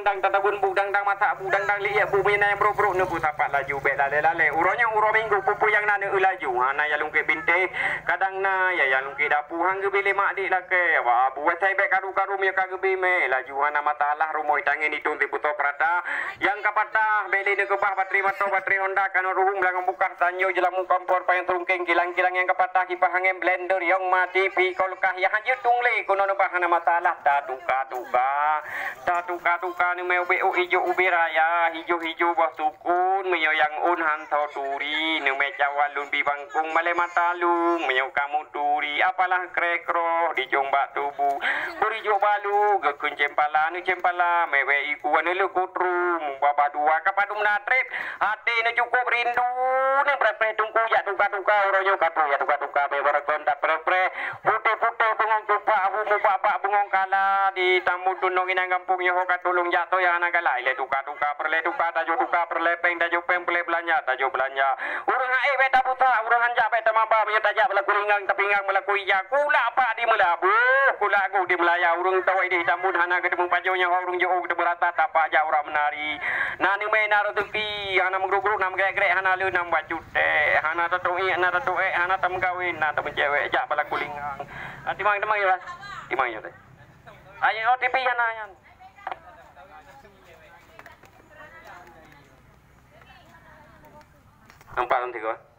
dang tatabun budang dang mata budang dang liya bu mina yang bro nu bu tapak laju be lale uronya uro minggu pupu yang nana laju hana ya lungke binte kadang na ya lungke dapu hang gebe le mak dik lake wa bu wetai be karu mi ka gebe me laju hana matalah rumoi tangen itu ti buto prata yang kapata beli ne kebah bateri mato bateri Honda kan ruhung lang buka tanyo jelamu kompor payang trungking kilang-kilang yang kapata kipah angin blender yang mati pi kolkah ya hajut tungle kuno no bahana matalah Tatuka ni meu beu hijau ubi raya hijau bawah tukun meu yang un hantau turi ni me jawalun bibangkung male matalung meu kamu turi apalah krekro di jombak tubuh buri jo balu gekun cempala mewe iku ane lu kutrum baba dua kapadum natrip hati ni cukup rindu ni berapa tungku ya tuka royo katu ya tuka me barakon tak pre putih bengong tupa abu bapak bengong kala di tamu tunong inang kampung yo katulung jatuh ya anak galai le tuka perle tuka tajo tuka perle peng tajo peng perle belanja urang ae beta putra urang anja beta mamba me tajak bela kuringang tapingang melaku iya kula apa di melabu kula aku di melaya urang tawai di tamun hana ketemu pajonya urang jo ke berata tapa ja urang menari nani me naro tuki hana menggruk nam grek hana lu nam bacute hana tatoi hana tam kawin na tam cewek ja bela kulingang timang ya timang ya teh ayo OTP ya nayan nampak nanti kau